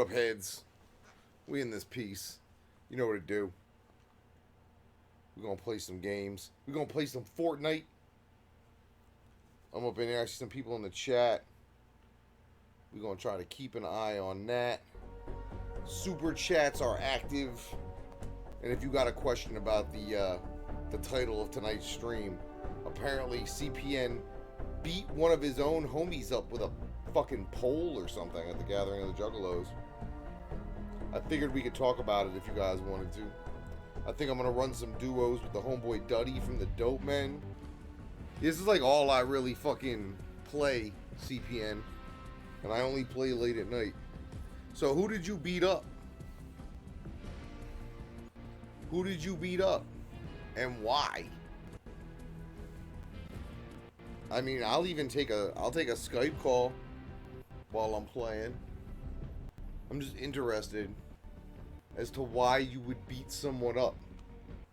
What up, heads? We in this piece. You know what to do. We're gonna play some games. We're gonna play some Fortnite. I'm up in there. I see some people in the chat. We're gonna try to keep an eye on that. Super chats are active. And if you got a question about the title of tonight's stream, apparently CPN beat one of his own homies up with a fucking pole or something at the Gathering of the Juggalos. I figured we could talk about it if you guys wanted to. I think I'm gonna run some duos with the homeboy Duddy from the Dope Men. This is like all I really fucking play, CPN. And I only play late at night. So who did you beat up? Who did you beat up? And why? I mean, I'll take a Skype call while I'm playing. I'm just interested as to why you would beat someone up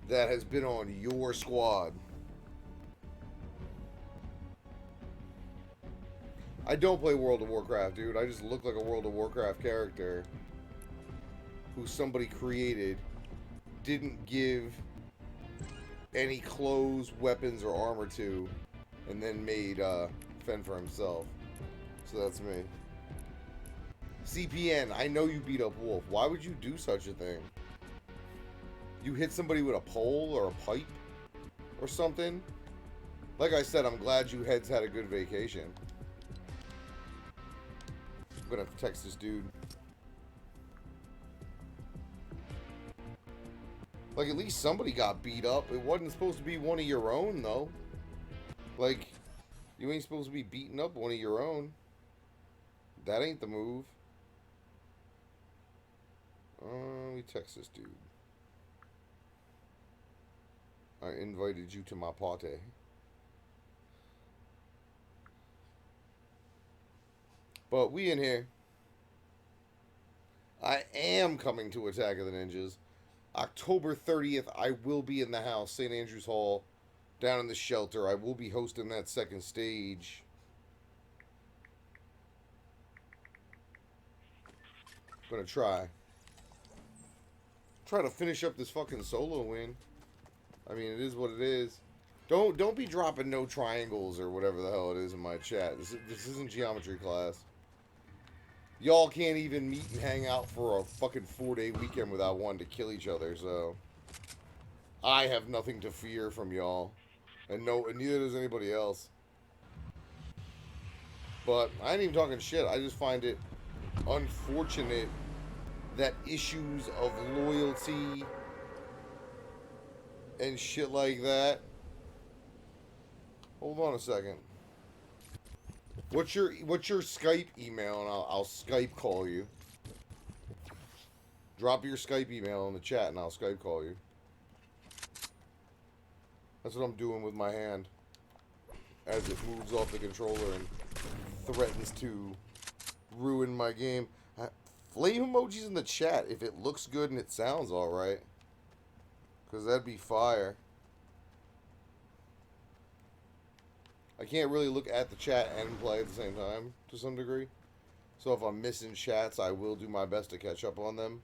that has been on your squad. I don't play World of Warcraft, dude. I just look like a World of Warcraft character who somebody created, didn't give any clothes, weapons, or armor to, and then made fend for himself. So that's me. CPN, I know you beat up Wolf. Why would you do such a thing? You hit somebody with a pole or a pipe or something? Like I said, I'm glad you heads had a good vacation. I'm gonna text this dude. Like, at least somebody got beat up. It wasn't supposed to be one of your own, though. Like, you ain't supposed to be beating up one of your own. That ain't the move. Let me text this dude. I invited you to my party. But we in here. I am coming to Attack of the Ninjas. October 30th, I will be in the house, St. Andrews Hall, down in the shelter. I will be hosting that second stage. I'm gonna try to finish up this fucking solo win. I mean, it is what it is. Don't be dropping no triangles or whatever the hell it is in my chat. This isn't geometry class. Y'all can't even meet and hang out for a fucking 4-day weekend without wanting to kill each other, so I have nothing to fear from y'all. And neither does anybody else. But I ain't even talking shit. I just find it unfortunate that issues of loyalty and shit like that. Hold on a second. What's your Skype email, and I'll Skype call you. Drop your Skype email in the chat and I'll Skype call you. That's what I'm doing with my hand as it moves off the controller and threatens to ruin my game. Flame emojis in the chat if it looks good and it sounds alright. Because that'd be fire. I can't really look at the chat and play at the same time, to some degree. So if I'm missing chats, I will do my best to catch up on them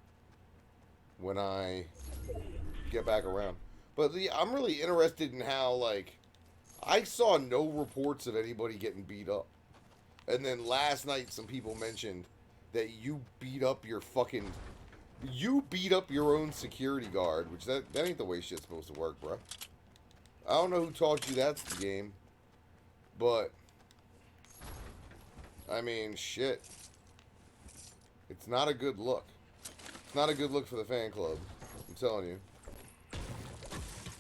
when I get back around. But I'm really interested in how, like, I saw no reports of anybody getting beat up. And then last night, some people mentioned that you beat up your own security guard, which that ain't the way shit's supposed to work, bro. I don't know who taught you that's the game. But, I mean, shit. It's not a good look. It's not a good look for the fan club. I'm telling you.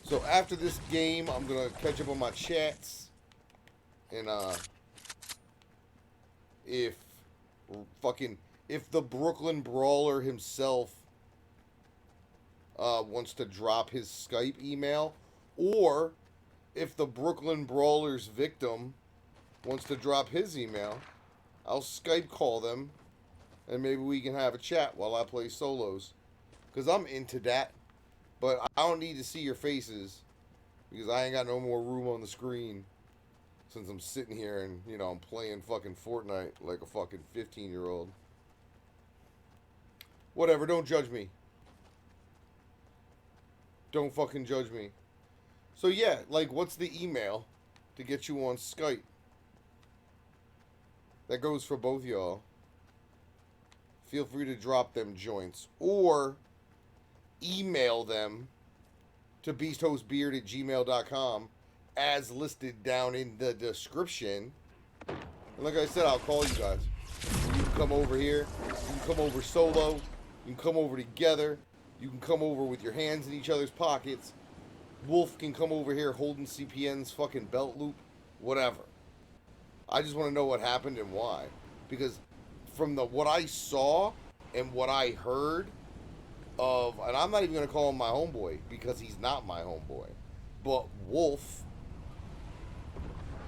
So, after this game, I'm going to catch up on my chats. And, if the Brooklyn Brawler himself wants to drop his Skype email, or if the Brooklyn Brawler's victim wants to drop his email, I'll Skype call them, and maybe we can have a chat while I play solos. Because I'm into that, but I don't need to see your faces, because I ain't got no more room on the screen, since I'm sitting here and, I'm playing fucking Fortnite like a fucking 15-year-old. Whatever, don't judge me. Don't fucking judge me. So yeah, like, what's the email to get you on Skype? That goes for both y'all. Feel free to drop them joints. Or email them to beasthostbeard@gmail.com as listed down in the description. And like I said, I'll call you guys. You can come over here. You can come over solo. You can come over together. You can come over with your hands in each other's pockets. Wolf can come over here holding CPN's fucking belt loop. Whatever. I just want to know what happened and why. Because from what I saw and what I heard of, and I'm not even going to call him my homeboy because he's not my homeboy, but Wolf,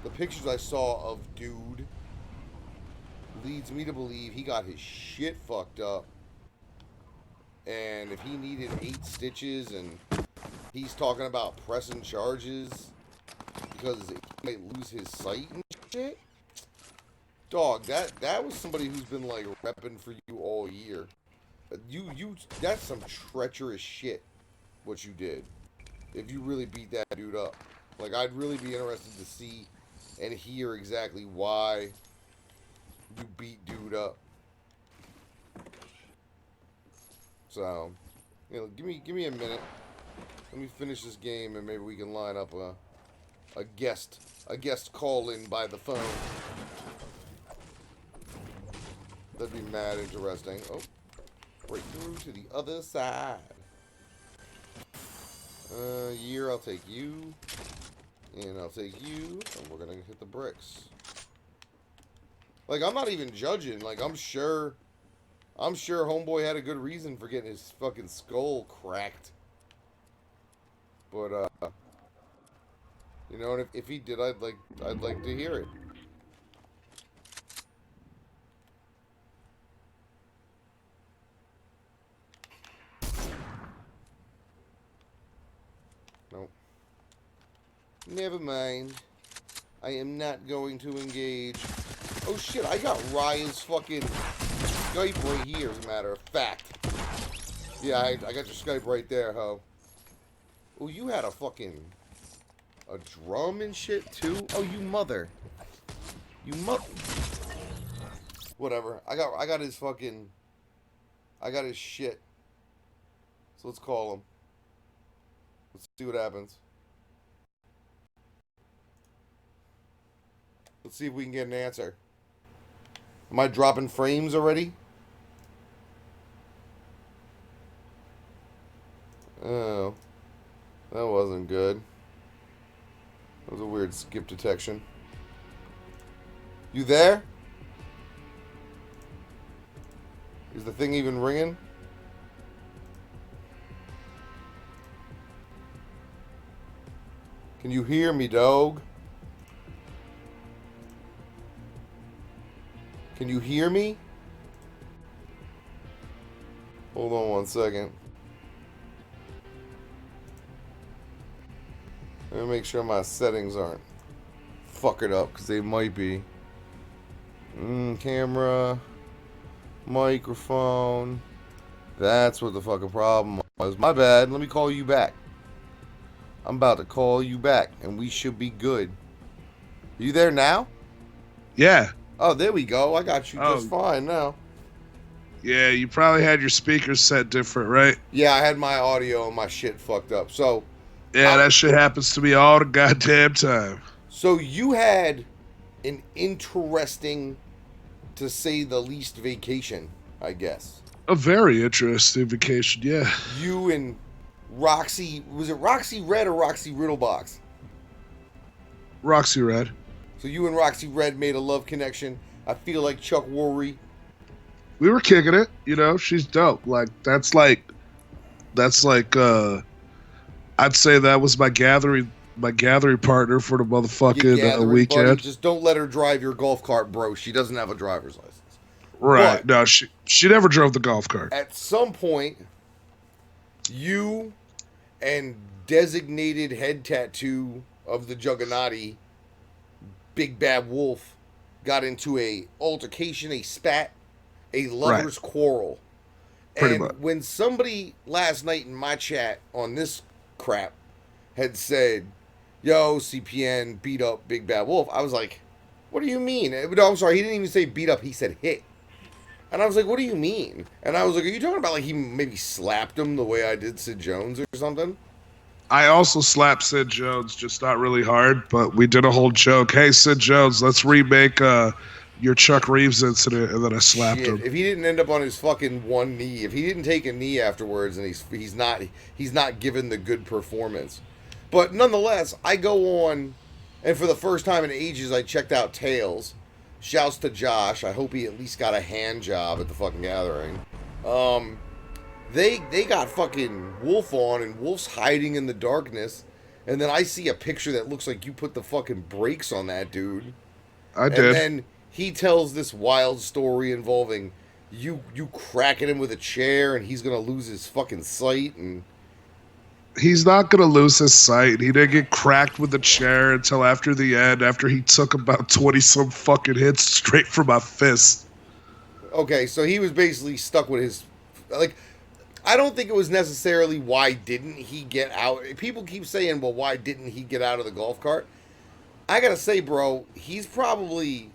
the pictures I saw of dude leads me to believe he got his shit fucked up. And if he needed 8 stitches and he's talking about pressing charges because he might lose his sight and shit. Dog, that was somebody who's been like repping for you all year. That's some treacherous shit what you did. If you really beat that dude up. Like, I'd really be interested to see and hear exactly why you beat dude up. So, you know, give me a minute. Let me finish this game and maybe we can line up a guest call in by the phone. That'd be mad interesting. Oh, right through to the other side. Year, I'll take you. And I'll take you. And we're gonna hit the bricks. Like, I'm not even judging. Like, I'm sure homeboy had a good reason for getting his fucking skull cracked. But, you know, and if he did, I'd like to hear it. Nope. Never mind. I am not going to engage. Oh shit, I got Raya's fucking Skype right here, as a matter of fact. Yeah, I got your Skype right there, ho. Oh, you had a drum and shit, too? Oh, you mother. Whatever. I got his fucking... I got his shit. So let's call him. Let's see what happens. Let's see if we can get an answer. Am I dropping frames already? Oh. That wasn't good. That was a weird skip detection. You there? Is the thing even ringing? Can you hear me, dog? Can you hear me? Hold on one second. Let me make sure my settings aren't fucking up, because they might be. Camera. Microphone. That's what the fucking problem was. My bad. Let me call you back. I'm about to call you back, and we should be good. Are you there now? Yeah. Oh, there we go. I got you just fine now. Yeah, you probably had your speakers set different, right? Yeah, I had my audio and my shit fucked up. So... Yeah, that shit happens to me all the goddamn time. So you had an interesting, to say the least, vacation, I guess. A very interesting vacation, yeah. You and Roxy, was it Roxy Red or Roxy Riddlebox? Roxy Red. So you and Roxy Red made a love connection. I feel like Chuck Woolery. We were kicking it, you know, she's dope. That's like I'd say that was my gathering partner for the motherfucking weekend. Buddy. Just don't let her drive your golf cart, bro. She doesn't have a driver's license. Right. But no, she never drove the golf cart. At some point, you and designated head tattoo of the Juggernaut, Big Bad Wolf, got into a altercation, a spat, a lover's quarrel. Pretty much. And when somebody last night in my chat on this crap had said, "Yo, CPN beat up Big Bad Wolf," I was like, "What do you mean?" No, I'm sorry. He didn't even say beat up. He said hit. And I was like, "What do you mean?" And I was like, "Are you talking about like he maybe slapped him the way I did Sid Jones or something?" I also slapped Sid Jones, just not really hard, but we did a whole joke. Hey, Sid Jones, let's remake your Chuck Reeves incident, and then I slapped Shit, him. if he didn't end up on his fucking one knee, if he didn't take a knee afterwards, and he's not given the good performance. But nonetheless, I go on, and for the first time in ages, I checked out Tails. Shouts to Josh. I hope he at least got a hand job at the fucking gathering. Um, they got fucking Wolf on, and Wolf's hiding in the darkness. And then I see a picture that looks like you put the fucking brakes on that dude. I And did. then he tells this wild story involving you cracking him with a chair, and he's gonna lose his fucking sight. And He's not going to lose his sight. He didn't get cracked with the chair until after the end, after he took about 20-some fucking hits straight from my fist. okay, so he was basically stuck with his like. I don't think it was necessarily why didn't he get out. People keep saying, "Well, why didn't he get out of the golf cart?" I gotta say, bro, he's probably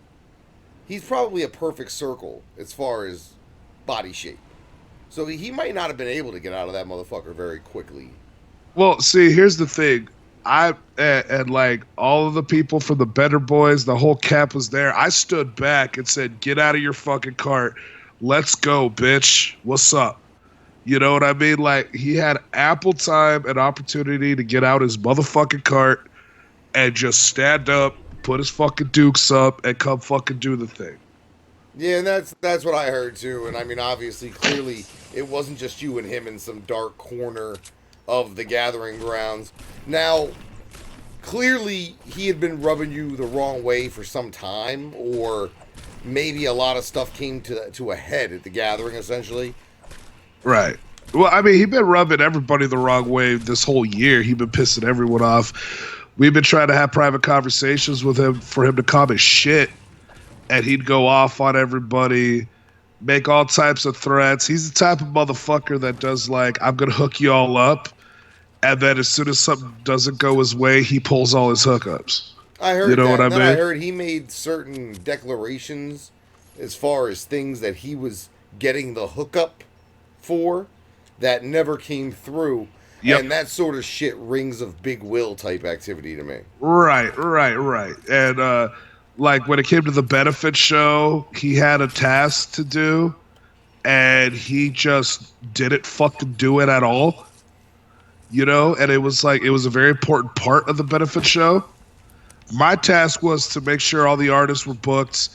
a perfect circle as far as body shape. So he might not have been able to get out of that motherfucker very quickly. Well, see, here's the thing. And like all of the people from the Better Boys, the whole camp was there. I stood back and said, "Get out of your fucking cart. Let's go, bitch. What's up?" You know what I mean? Like he had ample time and opportunity to get out his motherfucking cart and just stand up, put his fucking dukes up, and come fucking do the thing. Yeah, and that's what I heard too. And I mean, obviously, clearly, it wasn't just you and him in some dark corner of the gathering grounds. Now, clearly, he had been rubbing you the wrong way for some time, or maybe a lot of stuff came to a head at the gathering, essentially. Right. Well, I mean, he's been rubbing everybody the wrong way this whole year. He's been pissing everyone off. We've been trying to have private conversations with him for him to calm his shit, and he'd go off on everybody, make all types of threats. He's the type of motherfucker that does like, "I'm gonna hook you all up," and then as soon as something doesn't go his way, he pulls all his hookups. I heard You know that. what I And then I mean? heard he made certain declarations as far as things that he was getting the hookup for that never came through. Yep. And that sort of shit rings of Big Will type activity to me. Right. And like when it came to the benefit show, he had a task to do, and he just didn't fucking do it at all. You know, and it was a very important part of the benefit show. My task was to make sure all the artists were booked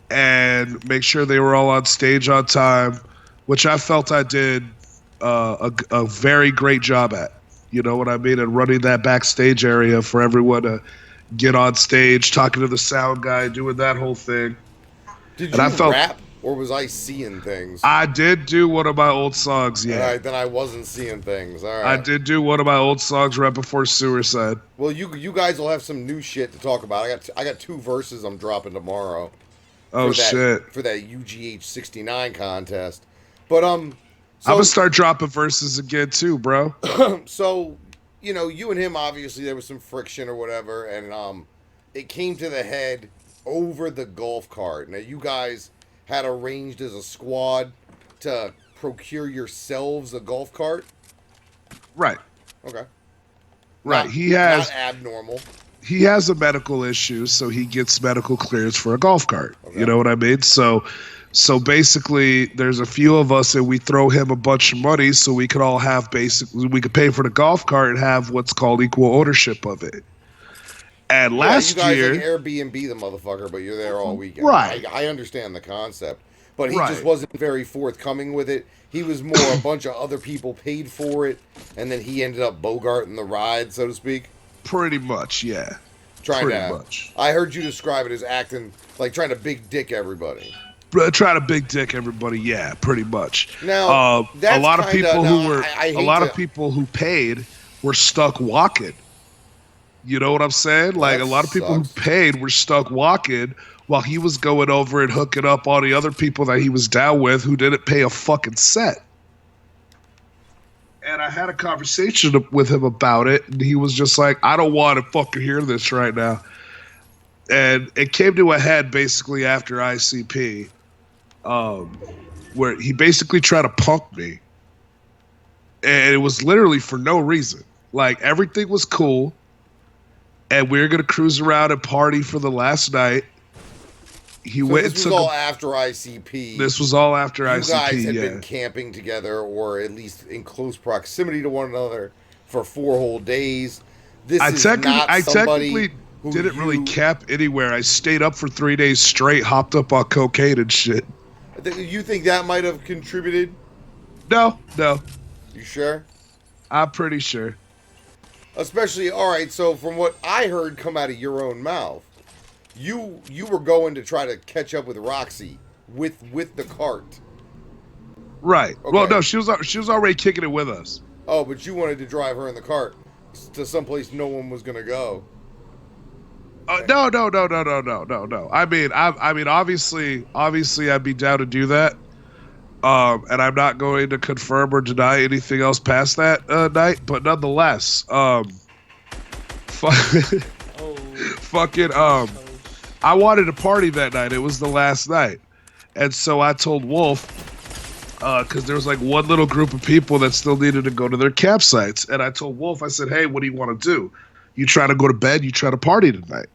and make sure they were all on stage on time, which I felt I did a very great job at. You know what I mean? And running that backstage area for everyone to get on stage, talking to the sound guy, doing that whole thing. Did And you I felt rap, or was I seeing things? I did do one of my old songs, yeah. All right, then I wasn't seeing things. All I right. did do one of my old songs right before Suicide. Well, you guys will have some new shit to talk about. I got two verses I'm dropping tomorrow. Oh, shit. For that UGH 69 contest. But I'm gonna start dropping verses again too, bro. So, you know, you and him, obviously there was some friction or whatever, and it came to the head over the golf cart. Now you guys had arranged as a squad to procure yourselves a golf cart. Right. Okay. Right. Not, he has not abnormal. he has a medical issue, so he gets medical clearance for a golf cart. Okay. You know what I mean? So basically, there's a few of us, and we throw him a bunch of money so we could all have we could pay for the golf cart and have what's called equal ownership of it. And last you guys year, like Airbnb the motherfucker, but you're there all weekend. Right. I understand the concept, but he Right. just wasn't very forthcoming with it. He was more a bunch of other people paid for it, and then he ended up bogarting the ride, so to speak. pretty much, yeah. Pretty much. I heard you describe it as acting like trying to big dick everybody. Try to big dick everybody, yeah, pretty much. Now, that's a lot of kinda- people now, who were I hate a lot to- of people who paid were stuck walking. You know what I'm saying? Like That a lot of people sucks. who paid were stuck walking while he was going over and hooking up all the other people that he was down with who didn't pay a fucking cent. And I had a conversation with him about it, and he was just like, I don't want to fucking hear this right now. And it came to a head basically after ICP, um, where he basically tried to punk me. And it was literally for no reason. Like, everything was cool, and we were going to cruise around and party for the last night. He So went this and was took all after ICP. This was all after you ICP. You guys had yeah. been camping together, or at least in close proximity to one another, for 4 whole days. This is not I somebody technically didn't really camp anywhere. I stayed up for 3 days straight, hopped up on cocaine and shit. You think that might have contributed? No. You sure? I'm pretty sure. Especially, all right. So from what I heard come out of your own mouth, you were going to try to catch up with Roxy with the cart. Right. Okay. Well, no, she was already kicking it with us. Oh, but you wanted to drive her in the cart to someplace no one was gonna go. No. I mean, obviously, I'd be down to do that. And I'm not going to confirm or deny anything else past that night, but nonetheless, fucking, I wanted to party that night. It was the last night, and so I told Wolf, because there was like one little group of people that still needed to go to their campsites, and I told Wolf, I said, "Hey, what do you want to do? You try to go to bed? You try to party tonight?"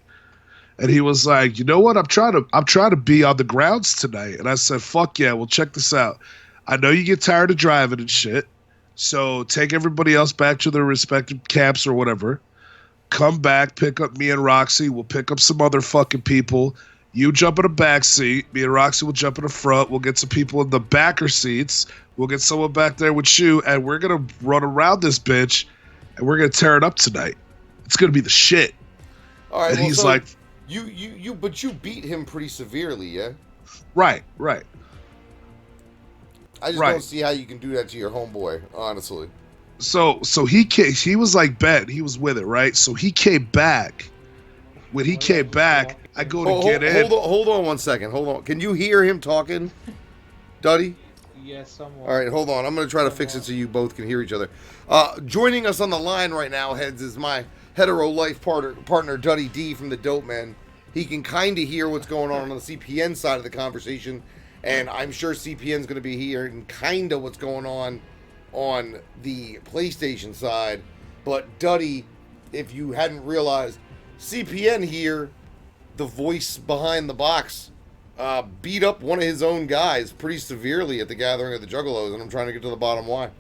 And he was like, "You know what? I'm trying to be on the grounds tonight." And I said, "Fuck yeah! Well, check this out. I know you get tired of driving and shit, so take everybody else back to their respective camps or whatever. Come back, pick up me and Roxy. We'll pick up some other fucking people. You jump in the back seat. Me and Roxy will jump in the front. We'll get some people in the backer seats. We'll get someone back there with you, and we're gonna run around this bitch, and we're gonna tear it up tonight. It's gonna be the shit." All right. And well, he's so like, but you beat him pretty severely, yeah. Right. I just don't see how you can do that to your homeboy, honestly. So he was like bet, he was with it, right? So he came back. When he came back, I go to get in. Hold on 1 second. Hold on. Can you hear him talking, Duddy? Yes, somewhat. All right, hold on. I'm going to try to fix it so you both can hear each other. Joining us on the line right now, heads, is my hetero life partner Duddy D from the Dope Men. He can kind of hear what's going on the CPN side of the conversation, and I'm sure CPN's going to be hearing kind of what's going on the PlayStation side. But Duddy, if you hadn't realized, CPN here, the voice behind the box, beat up one of his own guys pretty severely at the gathering of the Juggalos, and I'm trying to get to the bottom why.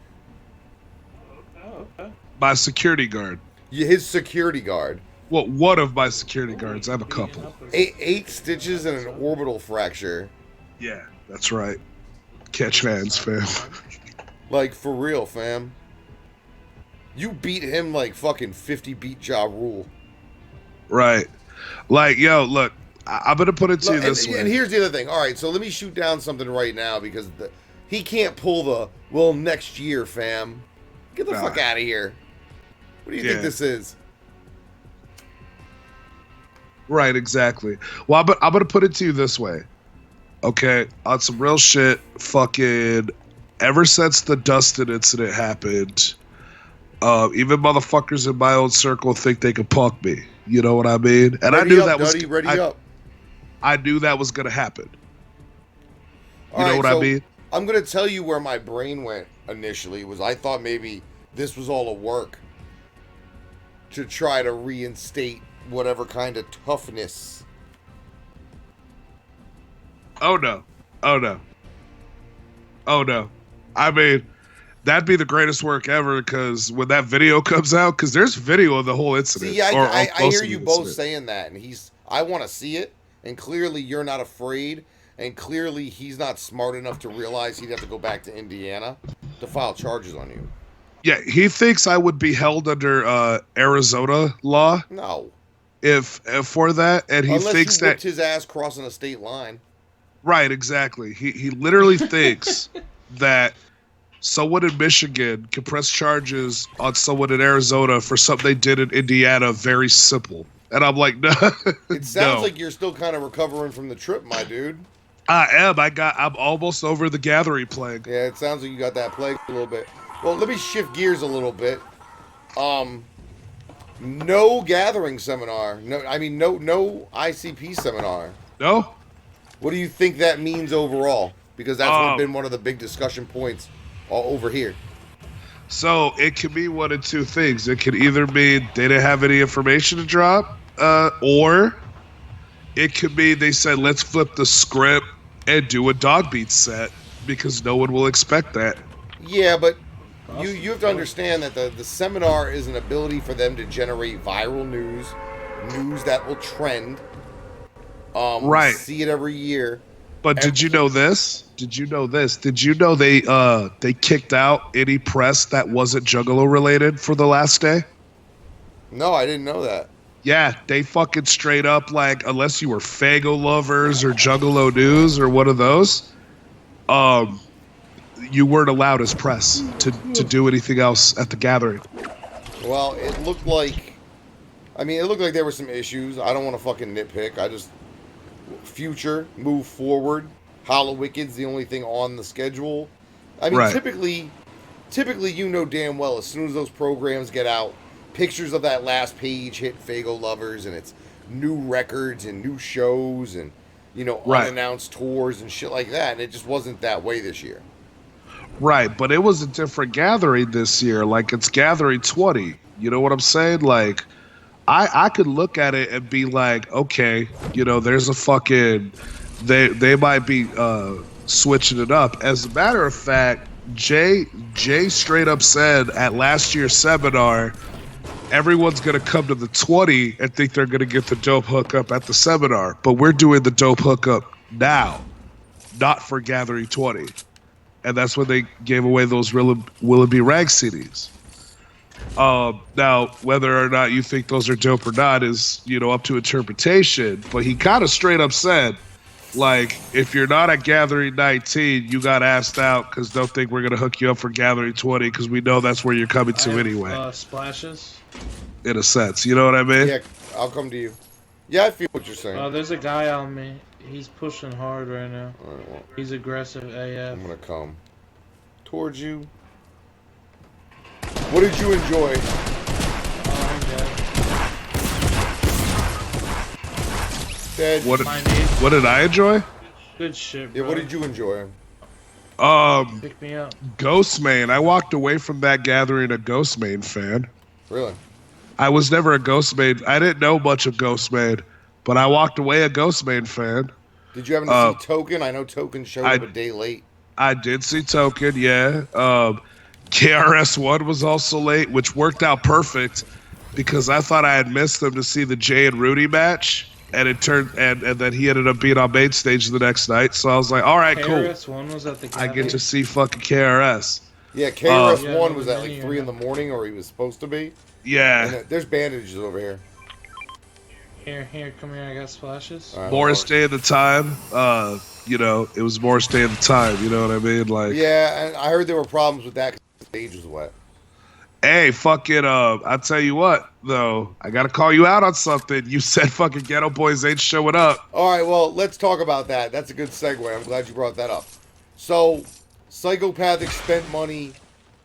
Oh, okay. My security guard. Yeah, his security guard. Well, one of my security guards. I have a couple. 8 stitches and an orbital fracture. Yeah, that's right. Catch hands, fam. Like, for real, fam. You beat him like fucking 50 beat Ja Rule. Right. Like, yo, look, I'm going to put it to you this way. And here's the other thing. All right, so let me shoot down something right now because he can't pull the, well, next year, fam. Get the fuck out of here. What do you think this is? Right, exactly. Well, I'm going to put it to you this way. Okay, on some real shit, fucking, ever since the Dustin incident happened, even motherfuckers in my own circle think they can punk me. You know what I mean? And I knew that was ready up. I knew that was gonna happen. You know what I mean? I'm gonna tell you where my brain went initially. Was I thought maybe this was all a work to try to reinstate whatever kind of toughness. Oh no. I mean, that'd be the greatest work ever, because when that video comes out, because there's video of the whole incident. See, I hear you both saying that, and I want to see it, and clearly you're not afraid, and clearly he's not smart enough to realize he'd have to go back to Indiana to file charges on you. Yeah, he thinks I would be held under Arizona law. No. If for that, and he thinks that his ass crossing a state line. Right, exactly. He literally thinks that someone in Michigan can press charges on someone in Arizona for something they did in Indiana. Very simple. And I'm like, no. It sounds like you're still kind of recovering from the trip, my dude. I am. I'm almost over the gathering plague. Yeah, it sounds like you got that plague a little bit. Well, let me shift gears a little bit. No gathering seminar. No, I mean no ICP seminar. No. What do you think that means overall? Because that's Um, been one of the big discussion points all over here. So it can be one of two things. It could either mean they didn't have any information to drop, or it could mean they said, let's flip the script and do a dog beat set because no one will expect that. Yeah, but you Awesome. have to understand that the seminar is an ability for them to generate viral news that will trend. We Right. see it every year. But did you know this? Did you know this? Did you know they kicked out any press that wasn't Juggalo related for the last day? No, I didn't know that. Yeah, they fucking straight up like unless you were Fago lovers or Juggalo News or one of those, you weren't allowed as press to do anything else at the gathering. Well, it looked like there were some issues. I don't want to fucking nitpick. I just future move forward. Hollow Wicked's the only thing on the schedule. I mean, Right. typically, you know damn well as soon as those programs get out, pictures of that last page hit Fago lovers, and it's new records and new shows and Right. unannounced tours and shit like that. And it just wasn't that way this year. Right, but it was a different gathering this year. Like it's gathering 20. You know what I'm saying? Like I could look at it and be like, okay, there's a fucking they might be switching it up. As a matter of fact, Jay straight up said at last year's seminar, everyone's gonna come to the 20 and think they're gonna get the dope hookup at the seminar, but we're doing the dope hookup now, not for gathering 20. And that's when they gave away those Willoughby Rag CDs. Now, whether or not you think those are dope or not is, up to interpretation. But he kind of straight up said, like, if you're not at Gathering 19, you got asked out because don't think we're going to hook you up for Gathering 20 because we know that's where you're coming to anyway. Splashes. In a sense. You know what I mean? Yeah, I'll come to you. Yeah, I feel what you're saying. There's a guy on me. He's pushing hard right now. All right, well, He's aggressive AF. I'm going to come towards you. What did you enjoy? I'm dead. Dead. What My knee. What did I enjoy? Good shit, Yeah, bro. what did you enjoy? Pick me up. Ghostmane. I walked away from that gathering a Ghostmane fan. Really? I was never a Ghostmane. I didn't know much of Ghostmane, but I walked away a Ghostmane fan. Did you happen to see Token? I know Token showed up a day late. I did see Token, yeah. KRS-One was also late, which worked out perfect because I thought I had missed them to see the Jay and Rudy match, and it turned and then he ended up being on main stage the next night. So I was like, all right, cool. KRS-One was at the I get to gathering. see fucking KRS. Yeah, KRS-One Yeah, was at many like or 3 in the not. morning, or he was supposed to be. Yeah. And there's bandages over here. Here, come here. I got splashes. All right, Morris hold Day at the time. It was Morris Day at the time. You know what I mean? on. Like, Yeah, and I heard there were problems with that because the stage was wet. hey, fucking, I'll tell you what, though. I got to call you out on something. You said fucking Ghetto Boys ain't showing up. All right, well, let's talk about that. That's a good segue. I'm glad you brought that up. So, Psychopathic spent money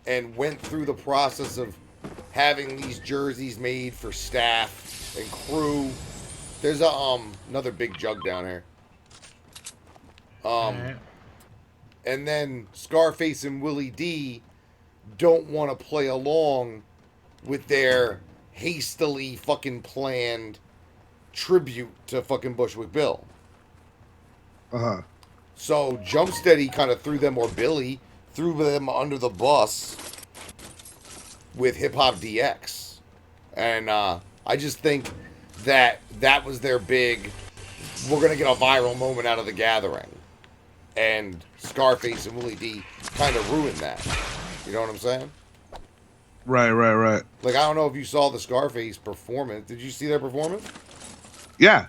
and went through the process of having these jerseys made for staff and crew. There's another big jug down here. Alright. And then Scarface and Willie D don't want to play along with their hastily fucking planned tribute to fucking Bushwick Bill. Uh-huh. So Jumpsteady kind of threw them under the bus with Hip Hop DX. And I just think that was their big, we're going to get a viral moment out of the gathering. And Scarface and Willie D kind of ruined that. You know what I'm saying? Right. Like, I don't know if you saw the Scarface performance. Did you see their performance? Yeah.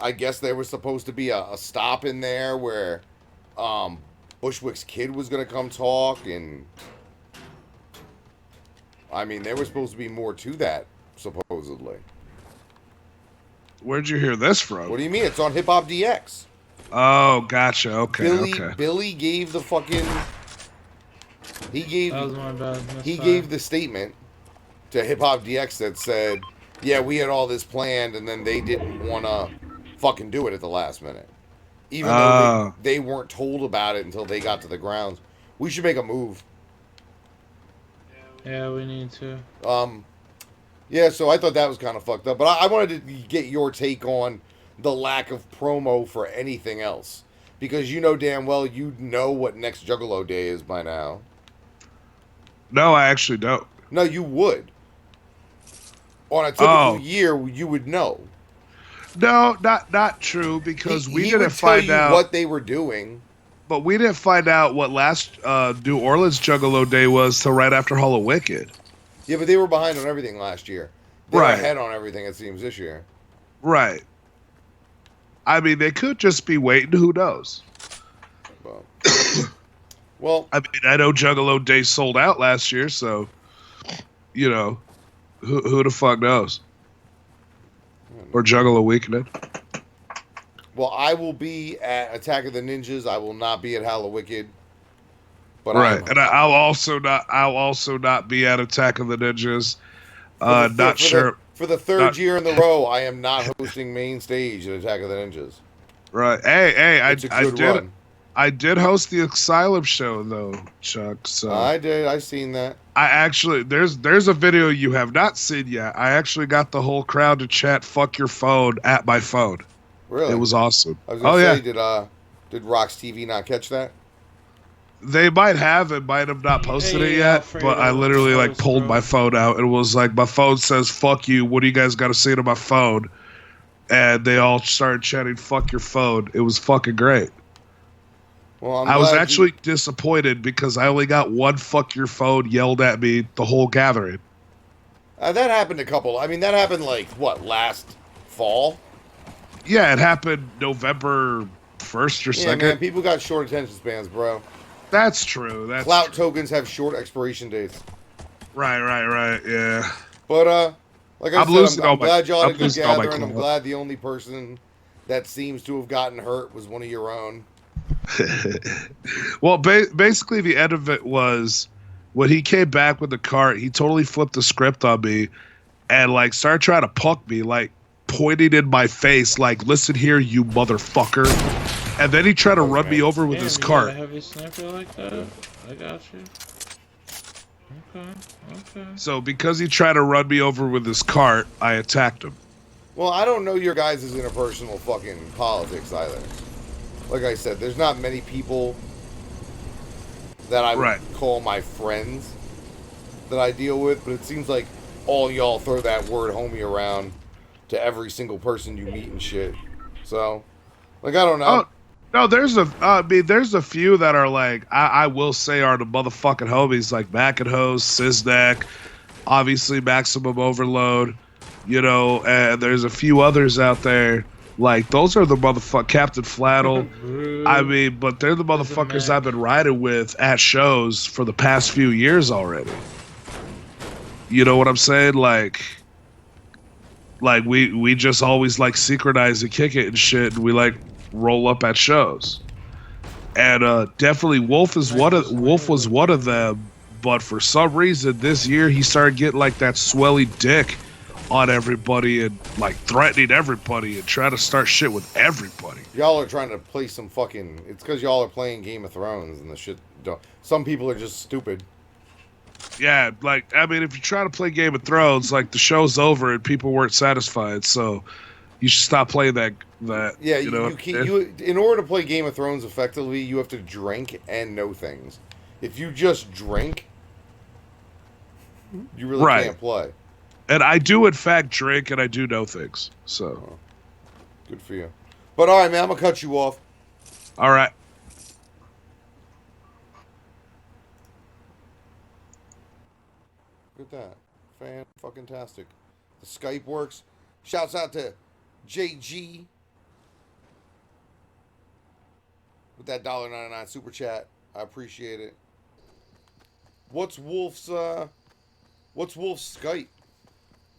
I guess there was supposed to be a stop in there where Bushwick's kid was going to come talk. And, I mean, there was supposed to be more to that, supposedly. Where'd you hear this from? What do you mean? It's on Hip Hop DX. Oh, gotcha. Okay. Billy gave the fucking He gave That was my bad. he gave the statement to Hip Hop DX that said, "Yeah, we had all this planned, and then they didn't want to fucking do it at the last minute, even though they weren't told about it until they got to the grounds." We should make a move. Yeah, we need to. Yeah. So I thought that was kind of fucked up, but I wanted to get your take on the lack of promo for anything else, because you know damn well you know what next Juggalo Day is by now. No, I actually don't. No, you would. On a typical year, you would know. No, not true, because we he didn't would tell find you out what they were doing. But we didn't find out what last New Orleans Juggalo Day was till right after Hall of Wicked. Yeah, but they were behind on everything last year. They were ahead on everything, it seems, this year. Right. I mean, they could just be waiting. Who knows? Well, I mean, I know Juggalo Day sold out last year, so, you know, who the fuck knows? Or Juggalo Weekend. Well, I will be at Attack of the Ninjas. I will not be at Hallowicked. But right, and I'll also not be at Attack of the Ninjas. Not sure. For the third year in the row, I am not hosting main stage at Attack of the Ninjas. Right. Hey, it's a good run. I did host the Asylum show though, Chuck. So I did. I seen that. I actually there's a video you have not seen yet. I actually got the whole crowd to chant "fuck your phone" at my phone. Really? It was awesome. I was gonna say, did Rox TV not catch that? They might have not posted it yet, but I literally like pulled my phone out and was like, my phone says "fuck you." What do you guys got to say to my phone? And they all started chanting "fuck your phone." It was fucking great. Well, I was actually disappointed because I only got one "fuck your phone" yelled at me the whole gathering. That happened a couple. I mean, that happened like what, last fall? Yeah, it happened November 1st or 2nd. Yeah, man, people got short attention spans, bro. That's true. Clout tokens have short expiration dates. Right. Yeah. But like I said, I'm glad y'all had a good gathering. I'm clout. glad the only person that seems to have gotten hurt was one of your own. Well, basically the end of it was when he came back with the cart, he totally flipped the script on me and like started trying to punk me, like pointing in my face, like, "Listen here, you motherfucker." And then he tried to run me over with his cart. Got a heavy sniper like that? I got you. Okay. So because he tried to run me over with his cart, I attacked him. Well, I don't know your guys' interpersonal fucking politics either. Like I said, there's not many people that I would call my friends that I deal with, but it seems like all y'all throw that word homie around to every single person you meet and shit. So, like, I don't know. Oh, no, there's a few that are like, I will say are the motherfucking homies, like Mac and Hose, Siznak, obviously Maximum Overload, you know, and there's a few others out there. Like, those are the motherfucker Captain Flattle. I mean, but they're the motherfuckers I've been riding with at shows for the past few years already. You know what I'm saying? Like we just always like synchronize and kick it and shit, and we like roll up at shows. And definitely Wolf was one of them, but for some reason this year he started getting like that swelly dick on everybody and like threatening everybody and trying to start shit with everybody. Y'all are trying to play some fucking... It's because y'all are playing Game of Thrones and the shit don't... Some people are just stupid. Yeah, like, I mean, if you try to play Game of Thrones, like, the show's over and people weren't satisfied, so you should stop playing that yeah, you know, in order to play Game of Thrones effectively, you have to drink and know things. If you just drink, you really can't play. And I do, in fact, drink, and I do know things. So, good for you. But all right, man, I'm gonna cut you off. All right. Look at that, fan-fucking-tastic. The Skype works. Shouts out to JG with that $1.99 super chat. I appreciate it. What's Wolf's Skype?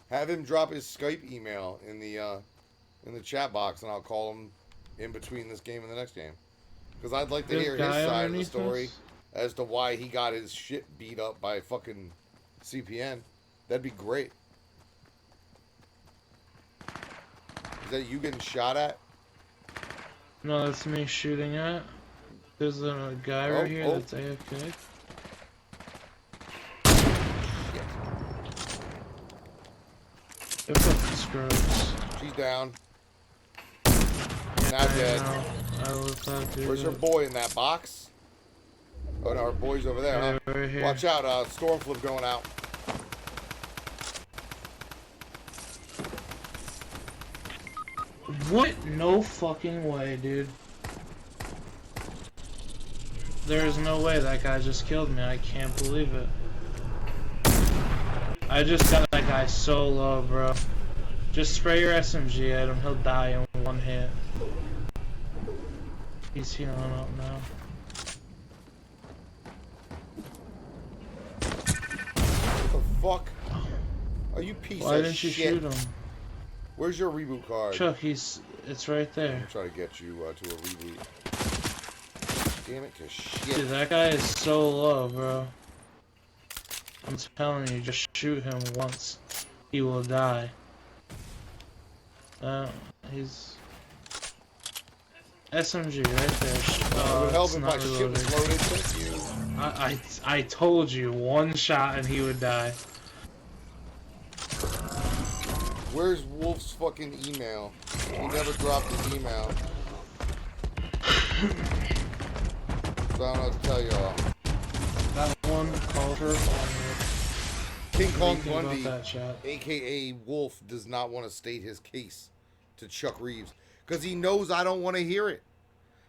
Have him drop his Skype email in the chat box, and I'll call him in between this game and the next game. Because I'd like to hear his side of the story. as to why he got his shit beat up by fucking CPN. That'd be great. Is that you getting shot at? No, that's me shooting at. There's a guy right here that's AFK. Shit. They're fucking scrubs. She's down. Yeah, Now dead. I love that dude. Where's your boy in that box? Oh no, our boy's over there, huh? Right here. Watch out, Stormflip going out. What? No fucking way, dude. There's no way that guy just killed me. I can't believe it. I just got that guy so low, bro. Just spray your SMG at him. He'll die in one hit. He's healing up now. What the fuck? Are you piece Why of didn't you shit? shoot him? Where's your reboot card? Chuck, it's right there. I'm trying to get you to a reboot. Damn it, cause shit. Dude, that guy is so low, bro. I'm telling you, just shoot him once. He will die. He's... SMG right there. It would help if my shit was loaded. Thank you. I told you, one shot and he would die. Where's Wolf's fucking email? He never dropped his email. So I don't know what to tell y'all. That one called her King Kong Think about Bundy, that shot. aka Wolf, does not want to state his case to Chuck Reeves because he knows I don't want to hear it.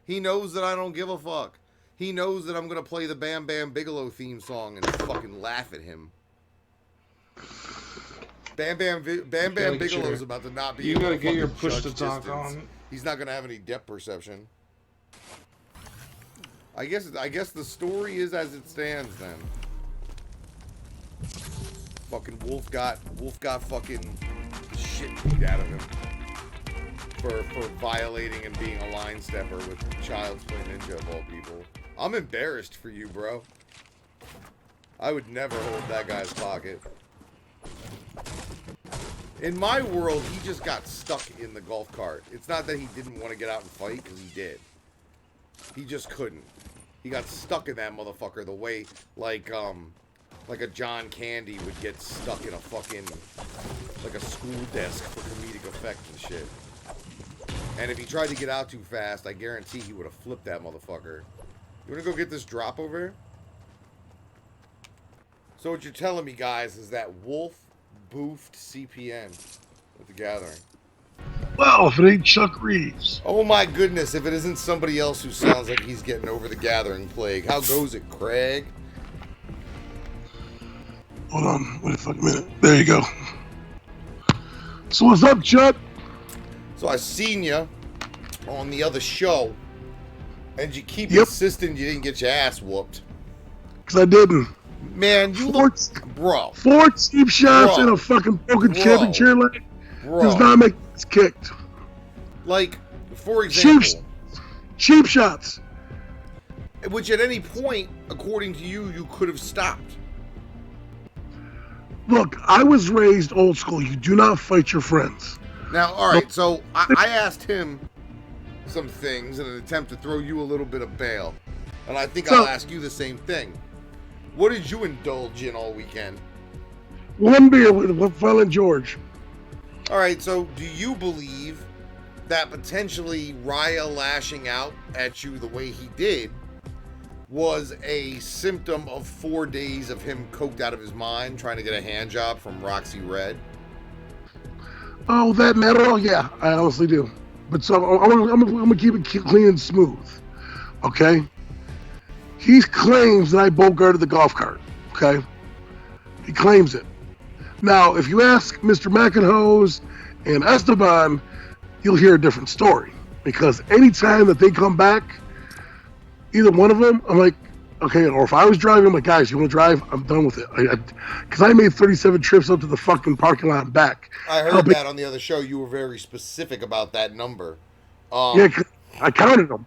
He knows that I don't give a fuck. He knows that I'm gonna play the Bam Bam Bigelow theme song and fucking laugh at him. Bam Bam Bigelow's about to not be. You able gotta to get your fucking push to judge talk distance. on. He's not gonna have any depth perception. I guess the story is as it stands then. Fucking Wolf got fucking shit beat out of him for violating and being a line stepper with Child's Play Ninja of all people. I'm embarrassed for you, bro. I would never hold that guy's pocket. In my world, he just got stuck in the golf cart. It's not that he didn't want to get out and fight, because he did. He just couldn't. He got stuck in that motherfucker the way, like a John Candy would get stuck in a fucking, like a school desk for comedic effect and shit. And if he tried to get out too fast, I guarantee he would have flipped that motherfucker. You want to go get this drop over here? So what you're telling me, guys, is that Wolf boofed CPN at the gathering. Well, if it ain't Chuck Reeves. Oh my goodness, if it isn't somebody else who sounds like he's getting over the gathering plague. How goes it, Craig? Hold on, wait a fucking minute. There you go. So what's up, Chuck? So I seen you on the other show, and you keep insisting you didn't get your ass whooped. Because I didn't. Man, you look... Bro. 4 cheap shots and a fucking broken championship leg does not make us kicked. Like, for example... Cheap shots. Which at any point, according to you, you could have stopped. Look, I was raised old school. You do not fight your friends. Now, alright, so I asked him some things in an attempt to throw you a little bit of bail. And I think I'll ask you the same thing. What did you indulge in all weekend? One beer with Violent George. Alright, so do you believe that potentially Raya lashing out at you the way he did was a symptom of 4 days of him coked out of his mind trying to get a hand job from Roxy Red? Oh, that matter? Oh, yeah, I honestly do. But so I'm gonna keep it clean and smooth, okay? He claims that I bolt guarded the golf cart, okay? He claims it. Now, if you ask Mr. McInhose and Esteban, you'll hear a different story. Because anytime that they come back, either one of them, I'm like, okay, or if I was driving, I'm like, guys, you want to drive? I'm done with it. Because I made 37 trips up to the fucking parking lot and back. I heard that on the other show. You were very specific about that number. Yeah, I counted them.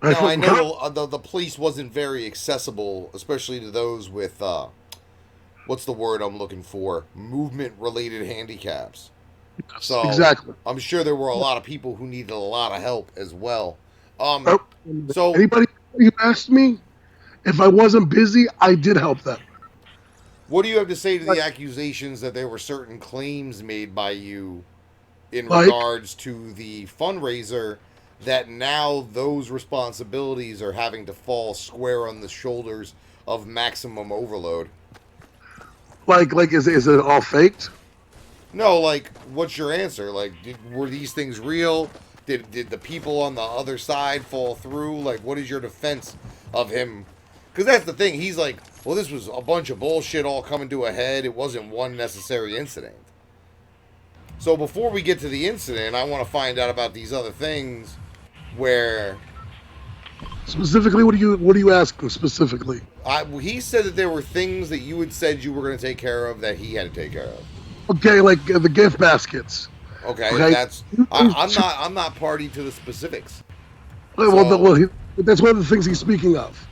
Now I know the police wasn't very accessible, especially to those with what's the word I'm looking for? Movement related handicaps. So Exactly. I'm sure there were a lot of people who needed a lot of help as well. Oh, So anybody who asked me if I wasn't busy, I did help them. what do you have to say to the accusations that there were certain claims made by you in Like, regards to the fundraiser that now those responsibilities are having to fall square on the shoulders of Maximum Overload? is it all faked? No, like, what's your answer? Like, were these things real? Did the people on the other side fall through? Like, what is your defense of him? Because that's the thing. He's like, well, this was a bunch of bullshit all coming to a head. It wasn't one necessary incident. So before we get to the incident, I want to find out about these other things where Specifically, what do you ask specifically? he said that there were things that you had said you were going to take care of that he had to take care of. Okay, like the gift baskets. Okay, that's I'm not party to the specifics. That's one of the things he's speaking of.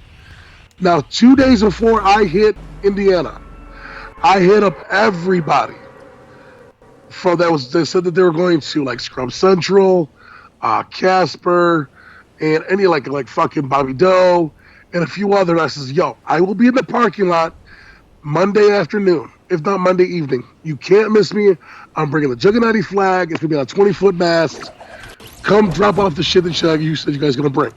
Now, 2 days before I hit Indiana, I hit up everybody. They said that they were going to like Scrub Central, Casper, and any like fucking Bobby Doe, and a few other. And I says, yo, I will be in the parking lot Monday afternoon, if not Monday evening. You can't miss me. I'm bringing the Juggernaut flag. It's gonna be on a 20-foot mast. Come drop off the shit that you said you guys gonna bring.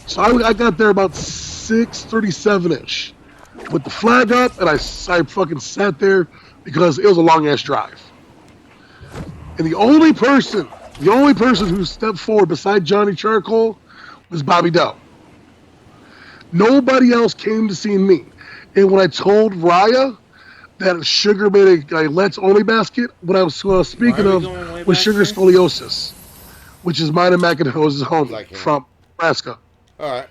So I got there about 6:37ish with the flag up, and I fucking sat there because it was a long ass drive. And the only person who stepped forward beside Johnny Charcoal was Bobby Doe. Nobody else came to see me. And when I told Raya that Sugar made a Let's Only basket, what I was speaking of was Sugar Scoliosis, which is mine and McIntosh's home from Nebraska. All right.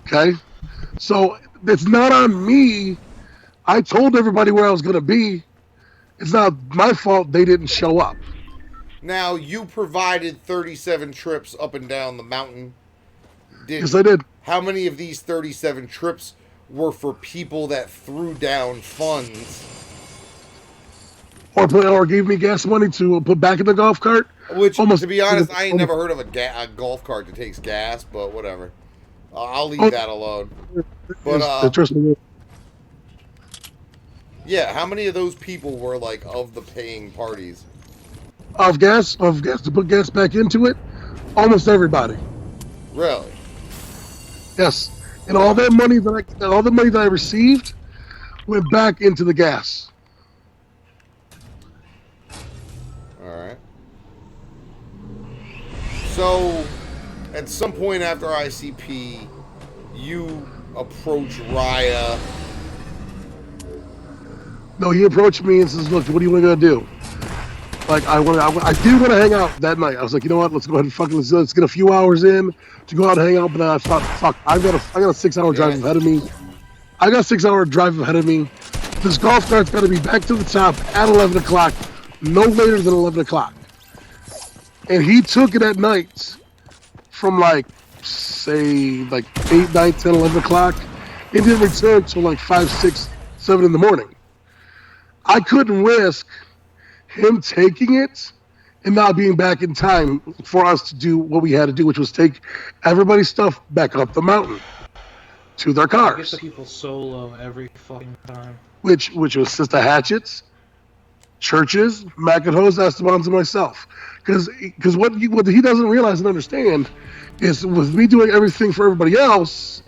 Okay? So it's not on me. I told everybody where I was going to be. It's not my fault they didn't show up. Now, you provided 37 trips up and down the mountain. Yes, I did. How many of these 37 trips were for people that threw down funds? Or gave me gas money to put back in the golf cart? Which, to be honest, I ain't never heard of a golf cart that takes gas, but whatever. I'll leave that alone. But, trust me. yeah, how many of those people were, like, of the paying parties? Of gas to put gas back into it? Almost everybody. Really? Yes. And all the money that I received went back into the gas. All right. So, at some point after ICP, you approach Raya. No, he approached me and says, "Look, what are you going to do?" Like, I did want to hang out that night. I was like, you know what? Let's go ahead and let's get a few hours in to go out and hang out. But then I thought, fuck, I got a 6-hour drive ahead of me. I got a 6-hour drive ahead of me. This golf cart's got to be back to the top at 11 o'clock, no later than 11 o'clock. And he took it at night from like 8, 9, 10, 11 o'clock. It didn't return till like 5, 6, 7 in the morning. I couldn't risk him taking it and not being back in time for us to do what we had to do, which was take everybody's stuff back up the mountain to their cars. I get the people solo every fucking time. Which was Sister Hatchets, Churches, McIntosh, Estebans, and myself. Because what he doesn't realize and understand is with me doing everything for everybody else,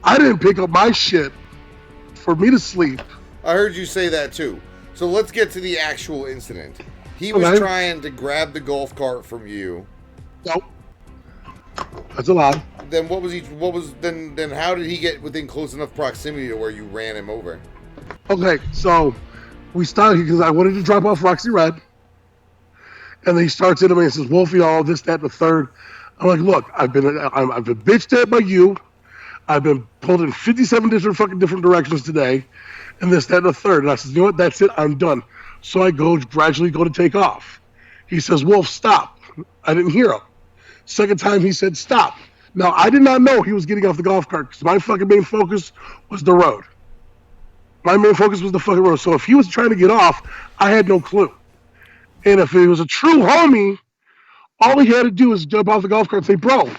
I didn't pick up my shit for me to sleep. I heard you say that too. So let's get to the actual incident. He was trying to grab the golf cart from you. Nope. That's a lie. Then then how did he get within close enough proximity to where you ran him over? Okay, so we started because I wanted to drop off Roxy Red. And then he starts into me and says, Wolfie, all this, that, and the third. I'm like, look, I've been bitched at by you. I've been pulled in 57 different directions today. And this, that, and the third. And I said, you know what? That's it. I'm done. So I gradually go to take off. He says, Wolf, stop. I didn't hear him. Second time he said, stop. Now, I did not know he was getting off the golf cart because my fucking main focus was the road. My main focus was the fucking road. So if he was trying to get off, I had no clue. And if he was a true homie, all he had to do is jump off the golf cart and say, bro,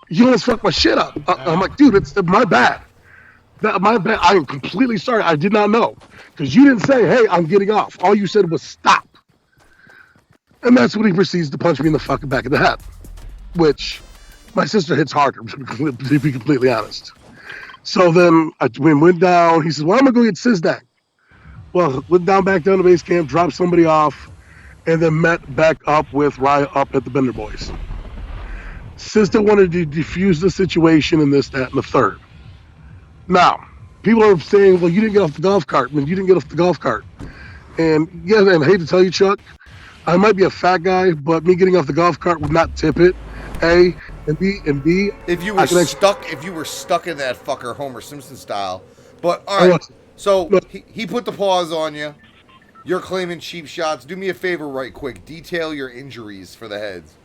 you almost fucked my shit up. I'm like, dude, it's my bad. My bad. I am completely sorry. I did not know. Because you didn't say, hey, I'm getting off. All you said was stop. And that's when he proceeds to punch me in the fucking back of the head. Which my sister hits harder, to be completely honest. So then we went down. He says, well, I'm going to go get Sizdak. Well, went back down to base camp, dropped somebody off, and then met back up with Riot up at the Bender Boys. Sister wanted to defuse the situation and this, that, and the third. Now, people are saying, well, you didn't get off the golf cart. You didn't get off the golf cart. And yeah, and I hate to tell you, Chuck, I might be a fat guy, but me getting off the golf cart would not tip it. A, and B. If you were stuck in that fucker Homer Simpson style. But all right, so he put the paws on you. You're claiming cheap shots. Do me a favor, right quick. Detail your injuries for the heads.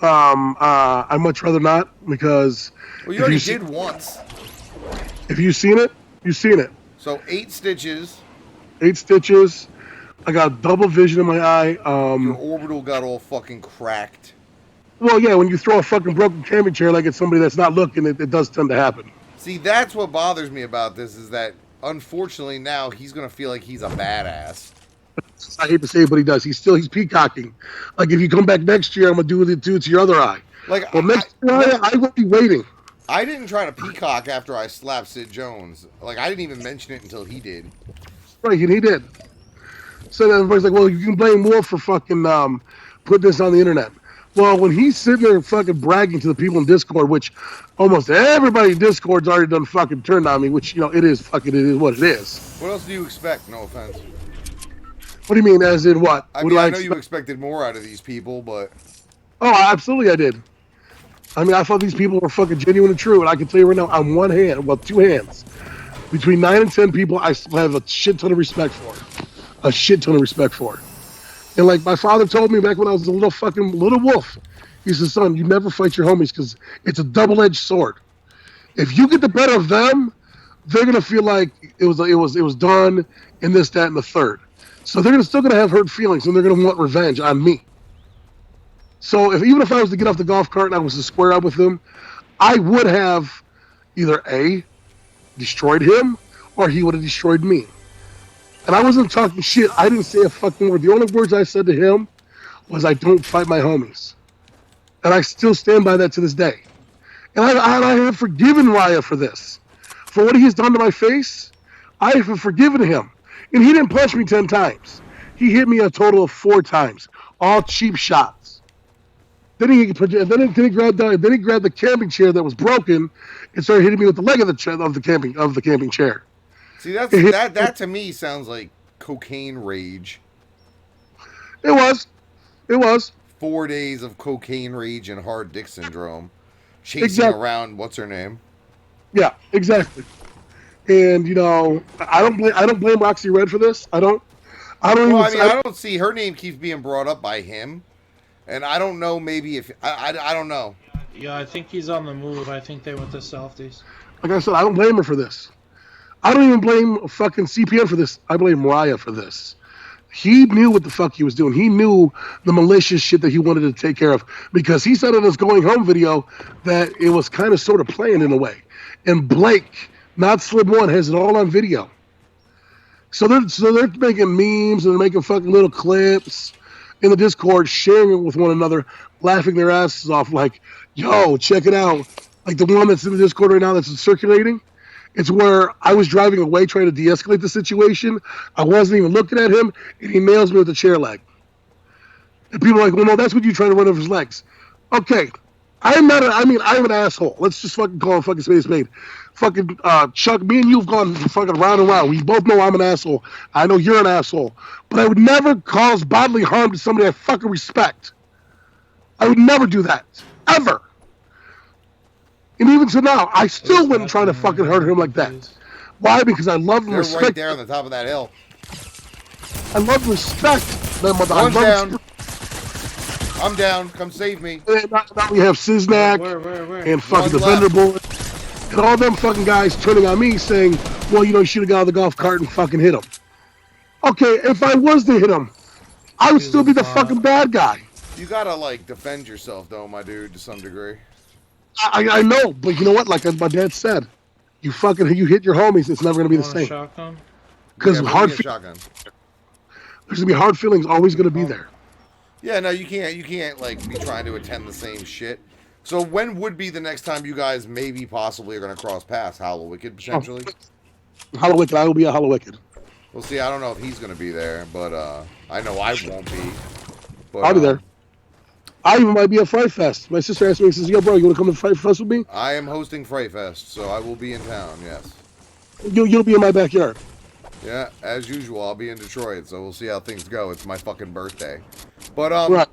I'd much rather not because. Well, you already did once. If you've seen it, you've seen it. So 8 stitches. 8 stitches. I got double vision in my eye. Your orbital got all fucking cracked. Well, yeah, when you throw a fucking broken camping chair like it's somebody that's not looking, it does tend to happen. See, that's what bothers me about this is that, unfortunately, now he's going to feel like he's a badass. I hate to say it, but he does. He's peacocking. Like, if you come back next year, I'm going to do it to your other eye. Like, well, next year, I will be waiting. I didn't try to peacock after I slapped Sid Jones. Like, I didn't even mention it until he did. Right, and he did. So then everybody's like, well, you can blame Wolf for fucking putting this on the internet. Well, when he's sitting there fucking bragging to the people in Discord, which almost everybody in Discord's already done fucking turned on me, which, it is what it is. What else do you expect? No offense. What do you mean, as in what? I mean, I know you expected more out of these people, but... Oh, absolutely I did. I mean, I thought these people were fucking genuine and true, and I can tell you right now, on one hand, well, 2 hands, between 9 and 10 people, I have a shit ton of respect for. A shit ton of respect for. And like my father told me back when I was a little wolf, he said, son, you never fight your homies because it's a double-edged sword. If you get the better of them, they're gonna feel like it was done in this, that, and the third. So they're still gonna have hurt feelings and they're gonna want revenge on me. So even if I was to get off the golf cart and I was to square up with him, I would have either A, destroyed him, or he would have destroyed me. And I wasn't talking shit. I didn't say a fucking word. The only words I said to him was, I don't fight my homies. And I still stand by that to this day. And I have forgiven Raya for this. For what he has done to my face, I have forgiven him. And he didn't punch me 10 times. He hit me a total of 4 times. All cheap shots. Then he grabbed the camping chair that was broken and started hitting me with the leg of the camping chair. See, that to me sounds like cocaine rage. It was. 4 days of cocaine rage and hard dick syndrome. Chasing around, what's her name? Yeah, exactly. And I don't blame Roxy Red for this. I don't see her name keeps being brought up by him, and I don't know. Maybe if I don't know. Yeah, I think he's on the move. I think they went to Softies. Like I said, I don't blame her for this. I don't even blame fucking CPN for this. I blame Raya for this. He knew what the fuck he was doing. He knew the malicious shit that he wanted to take care of because he said in his going home video that it was kind of sort of playing in a way. And Blake, not Slim One, has it all on video. So they're making memes and they're making fucking little clips in the Discord, sharing it with one another, laughing their asses off like, yo, check it out. Like the one that's in the Discord right now that's circulating. It's where I was driving away trying to de-escalate the situation. I wasn't even looking at him, and he nails me with the chair leg. And people are like, well, no, that's what you try to run over his legs. Okay, I'm an asshole. Let's just fucking call him fucking spade. Fucking Chuck, me and you have gone fucking round and round. We both know I'm an asshole. I know you're an asshole. But I would never cause bodily harm to somebody I fucking respect. I would never do that. Ever. And even to now, I still wouldn't try to fucking hurt him like that. Why? Because I love and respect. They're right there on the top of that hill. I love and respect them. One down. I'm down. Come save me. And now we have Siznak Where? and fucking One Defender left. Boy. And all them fucking guys turning on me saying, well, you should have got on the golf cart and fucking hit him. Okay, if I was to hit him, I would He's still a be the bot. fucking bad guy. You gotta like defend yourself though, my dude, to some degree. I know, but you know what? Like my dad said, you hit your homies, it's never gonna be You the want a same. shotgun? Because Yeah, bring hard me a shotgun. there's gonna be hard feelings always gonna be there. Yeah, no, you can't like be trying to attend the same shit. So when would be the next time you guys maybe possibly are gonna cross paths? Hallowicked potentially. Hallowicked, I will be at Hallowicked. We'll see. I don't know if he's gonna be there, but I know I won't be. But I'll be there. I even might be at Fright Fest. My sister asked me, says, yo, bro, you want to come to Fright Fest with me? I am hosting Fright Fest, so I will be in town. Yes. You'll be in my backyard. Yeah, as usual, I'll be in Detroit, so we'll see how things go. It's my fucking birthday. But Right.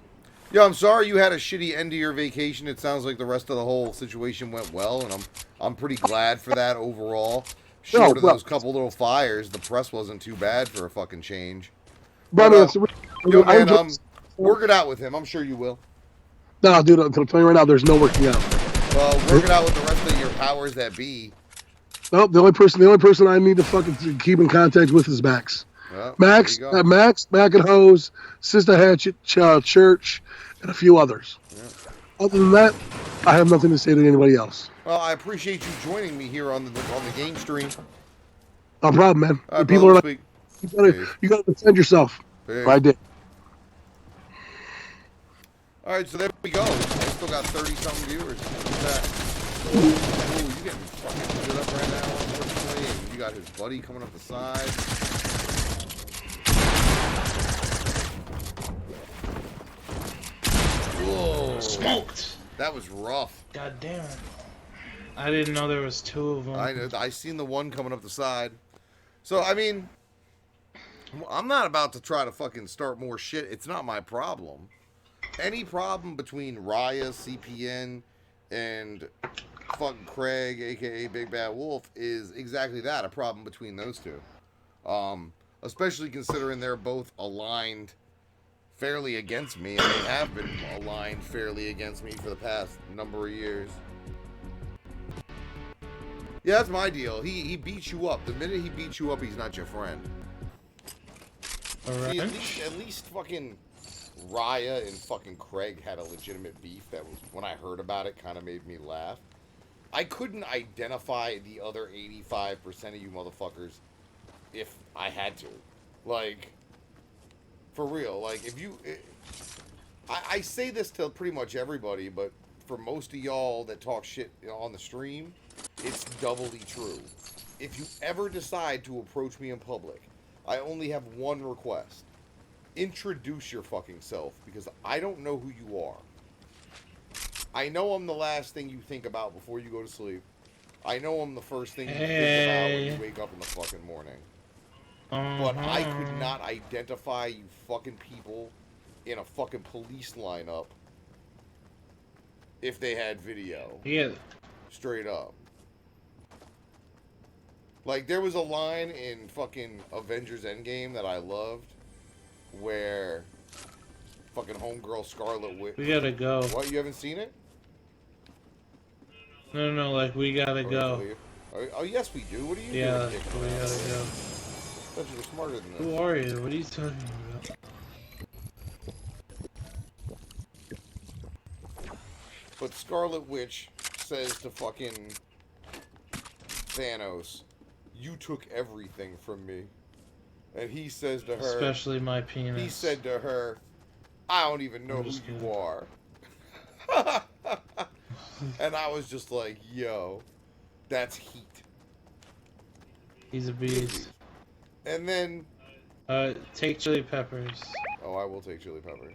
yeah, I'm sorry you had a shitty end to your vacation. It sounds like the rest of the whole situation went well, and I'm pretty glad for that overall. Short of those couple little fires, the press wasn't too bad for a fucking change. But, Yo, man, work it out with him. I'm sure you will. No, dude, I'm telling you right now, there's no working out. Work it out with the rest of your powers that be. No, the only person I need to fucking keep in contact with is Max. Well, Max, Mac and Hose, Sister Hatchet, Church, and a few others. Yeah. Other than that, I have nothing to say to anybody else. Well, I appreciate you joining me here on the game stream. No problem, man. Right, people are like, you gotta defend yourself. I did. All right, so there we go. I still got 30-something viewers. What's that? Ooh, you getting fucking stood up right now, unfortunately. And you got his buddy coming up the side. Whoa. Smoked. That was rough. God damn it. I didn't know there was two of them. I seen the one coming up the side. So, I mean, I'm not about to try to fucking start more shit. It's not my problem. Any problem between Raya, CPN, and fucking Craig, a.k.a. Big Bad Wolf, is exactly that, a problem between those two. Especially considering they're both aligned fairly against me, and they have been aligned fairly against me for the past number of years. Yeah, that's my deal. He beats you up. The minute he beats you up, he's not your friend. See, at least fucking Raya and fucking Craig had a legitimate beef that was, when I heard about it, kind of made me laugh. I couldn't identify the other 85% of you motherfuckers if I had to. Like, for real. Like, if you... I say this to pretty much everybody, but for most of y'all that talk shit on the stream, it's doubly true. If you ever decide to approach me in public, I only have one request. Introduce your fucking self, because I don't know who you are. I know I'm the last thing you think about before you go to sleep. I know I'm the first thing you think about when you wake up in the fucking morning. But I could not identify you fucking people in a fucking police lineup if they had video. Yeah. Straight up. Like, there was a line in fucking Avengers Endgame that I loved where fucking homegirl Scarlet Witch... We gotta go. What, you haven't seen it? No, like, we gotta go. Oh, yes, we do. What are you doing? Yeah, we gotta go. I thought you were smarter than this. Who are you? What are you talking about? But Scarlet Witch says to fucking Thanos, "You took everything from me." And he says to her... Especially my penis. He said to her, "I don't even know who you are." And I was just like, yo, that's heat. He's a beast. And then... take chili peppers. Oh, I will take chili peppers.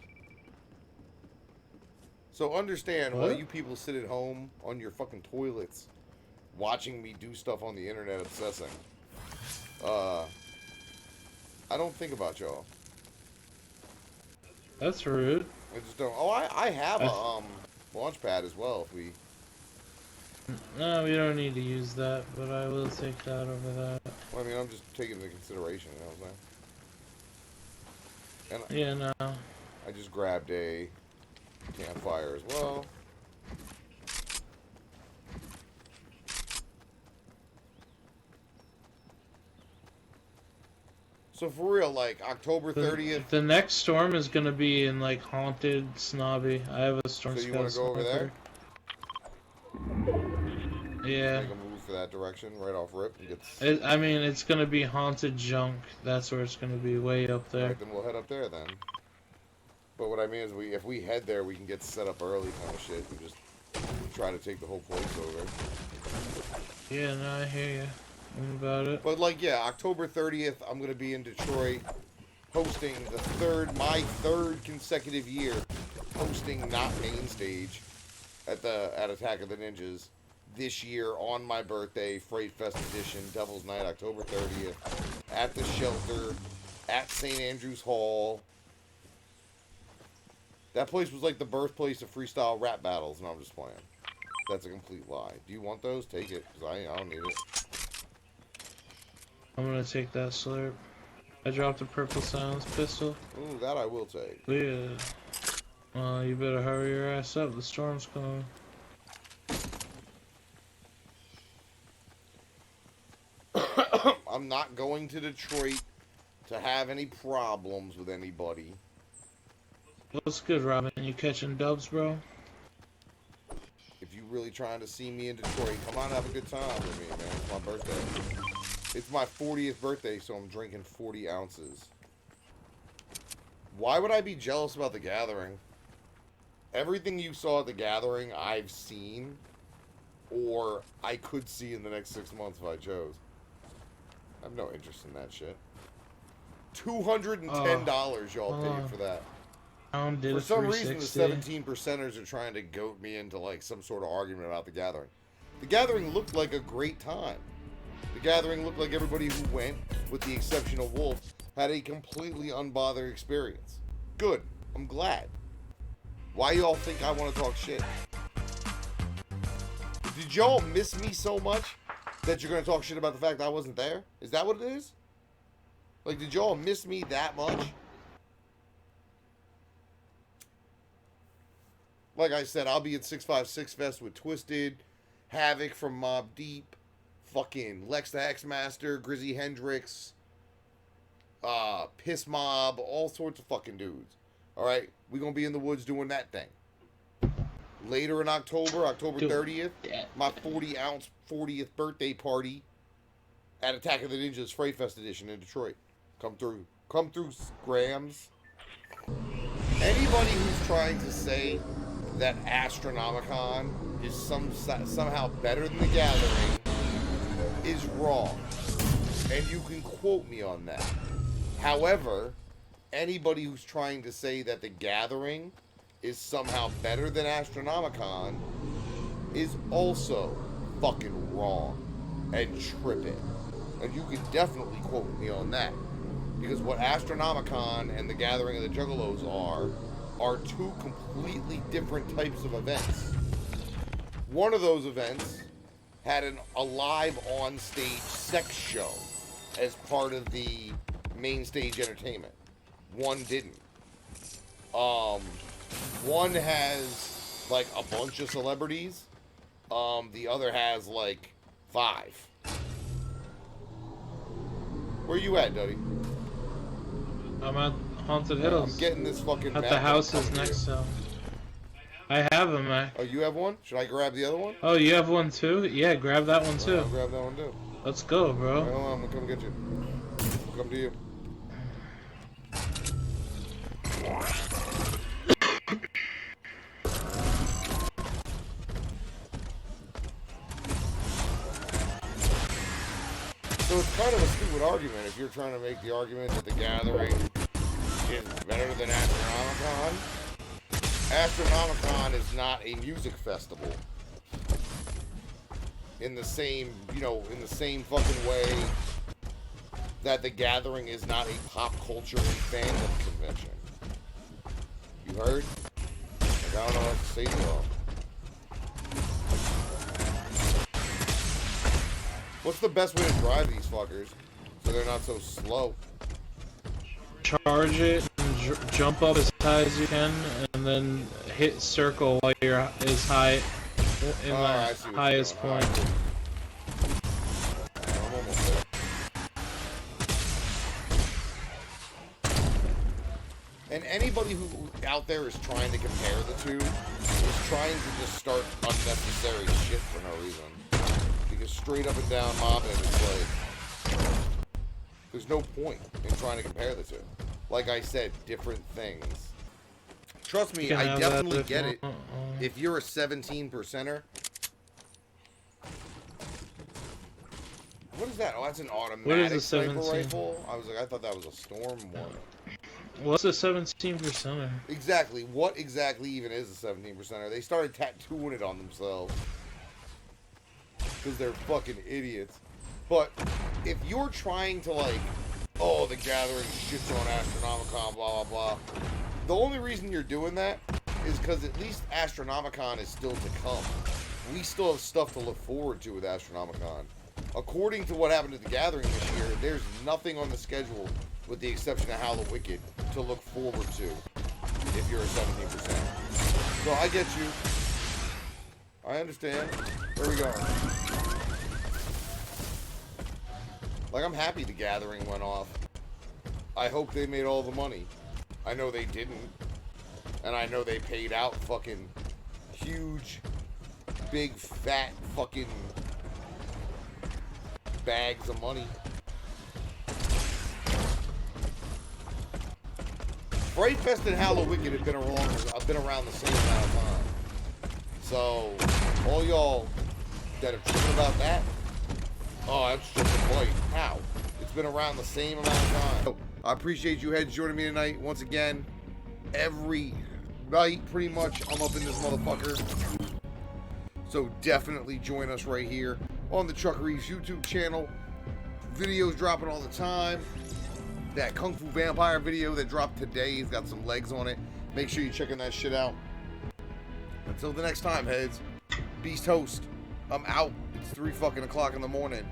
So understand, while you people sit at home on your fucking toilets watching me do stuff on the internet obsessing, I don't think about y'all. That's rude. I just don't. Oh, I have a launch pad as well if we... No, we don't need to use that, but I will take that over that. Well, I mean, I'm just taking into consideration, you know what I'm saying? And yeah, no. I just grabbed a Campfire as well. So for real, like October 30th. The next storm is gonna be in like Haunted Snobby. I have a storm So you scout want to go over there? Yeah. Make a move for that direction, right off rip. And I mean, it's gonna be Haunted Junk. That's where it's gonna be, way up there. Alright, then we'll head up there then. But what I mean is, if we head there, we can get set up early kind of shit. We just try to take the whole place over. Yeah, no, I hear you about it. But like, yeah, October 30th, I'm gonna be in Detroit, hosting my third consecutive year hosting not main stage at Attack of the Ninjas. This year on my birthday, Freight Fest Edition, Devil's Night, October 30th, at the shelter, at St. Andrew's Hall. That place was like the birthplace of freestyle rap battles. No, I'm just playing. That's a complete lie. Do you want those? Take it, because I don't need it. I'm gonna take that slurp. I dropped a purple silence pistol. Ooh, that I will take. Yeah. You better hurry your ass up. The storm's coming. I'm not going to Detroit to have any problems with anybody. What's good, Robin? You catching dubs, bro? If you really trying to see me in Detroit, come on, have a good time with me, man. It's my birthday. It's my 40th birthday, so I'm drinking 40 ounces. Why would I be jealous about the gathering? Everything you saw at the gathering, I've seen, or I could see in the next 6 months if I chose. I have no interest in that shit. $210 y'all paid for that. For some reason, the 17%ers are trying to goat me into like some sort of argument about the gathering. The gathering looked like a great time. The gathering looked like everybody who went, with the exception of Wolf, had a completely unbothered experience. Good. I'm glad. Why y'all think I want to talk shit? Did y'all miss me so much that you're going to talk shit about the fact that I wasn't there? Is that what it is? Like, did y'all miss me that much? Like I said, I'll be at 656 Fest with Twisted, Havoc from Mobb Deep, fucking Lex the X-Master, Grizzy Hendrix, Piss Mob, all sorts of fucking dudes. Alright? We gonna be in the woods doing that thing. Later in October, October 30th, my 40-ounce 40th birthday party at Attack of the Ninjas Freight Fest Edition in Detroit. Come through. Come through, Grams. Anybody who's trying to say that Astronomicon is somehow better than the Gathering is wrong. And you can quote me on that. However, anybody who's trying to say that the Gathering is somehow better than Astronomicon is also fucking wrong and tripping. And you can definitely quote me on that. Because what Astronomicon and the Gathering of the Juggalos are two completely different types of events. One of those events had a live on-stage sex show as part of the main stage entertainment. One didn't. One has like a bunch of celebrities. The other has like 5. Where you at, Duddy? I'm at Haunted Hills. I'm getting this fucking at the houses next to. I have a Mac. Oh, you have one? Should I grab the other one? Oh, you have one too? Yeah, grab that one too. I'll grab that one too. Let's go, bro. Right, hold on, I'm gonna come get you. I'll come to you. So it's kind of a stupid argument if you're trying to make the argument that the Gathering is better than Astronomicon. Astronomicon is not a music festival. In the same, in the same fucking way that the Gathering is not a pop culture and fandom convention. You heard? Like, I don't know what to say to y'all. What's the best way to drive these fuckers so they're not so slow? Charge it and jump up as high as you can, and then hit circle while you're is high in Oh, I the see what you're highest doing. point. Alright. I'm almost there. And anybody who out there is trying to compare the two is trying to just start unnecessary shit for no reason. Because straight up and down mobbing is like, there's no point in trying to compare the two. Like I said, different things. Trust me, I definitely get it. If you're a 17%er. What is that? Oh, that's an automatic sniper rifle? I was like, I thought that was a storm one. What's a 17%er? Exactly. What exactly even is a 17%er? They started tattooing it on themselves. Because they're fucking idiots. But if you're trying to like, oh, the gathering shits on Astronomicon, blah, blah, blah. The only reason you're doing that is because at least Astronomicon is still to come. We still have stuff to look forward to with Astronomicon. According to what happened at the gathering this year, there's nothing on the schedule, with the exception of Halloween Wicked, to look forward to if you're a 17%. So I get you. I understand. Where we going? Like, I'm happy the gathering went off. I hope they made all the money. I know they didn't. And I know they paid out fucking huge, big, fat fucking bags of money. Fright Fest and Halloween Wicked have been around the same amount of time. So, all y'all that are tripping about that, oh, that's just a bite. How? It's been around the same amount of time. So, I appreciate you heads joining me tonight. Once again, every night, pretty much, I'm up in this motherfucker. So definitely join us right here on the Truckeries YouTube channel. Videos dropping all the time. That Kung Fu Vampire video that dropped today has got some legs on it. Make sure you're checking that shit out. Until the next time, heads. Beast Host. I'm out. It's 3 fucking o'clock in the morning.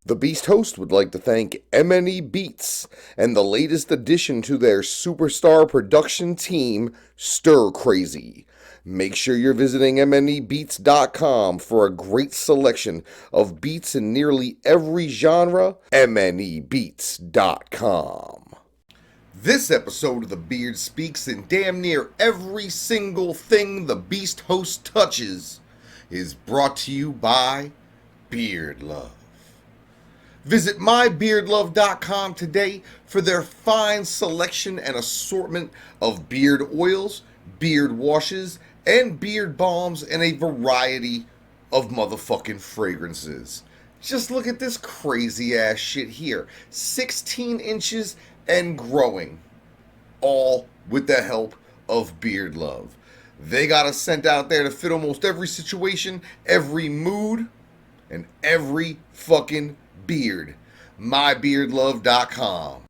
The Beast Host would like to thank MNE Beats and the latest addition to their superstar production team, Stir Crazy. Make sure you're visiting MNEbeats.com for a great selection of beats in nearly every genre. MNEbeats.com. This episode of The Beard Speaks in damn near every single thing the Beast Host touches is brought to you by Beard Love. Visit mybeardlove.com today for their fine selection and assortment of beard oils, beard washes, and beard balms, and a variety of motherfucking fragrances. Just look at this crazy ass shit here. 16 inches and growing. All with the help of Beard Love. They got a scent out there to fit almost every situation, every mood, and every fucking beard. mybeardlove.com.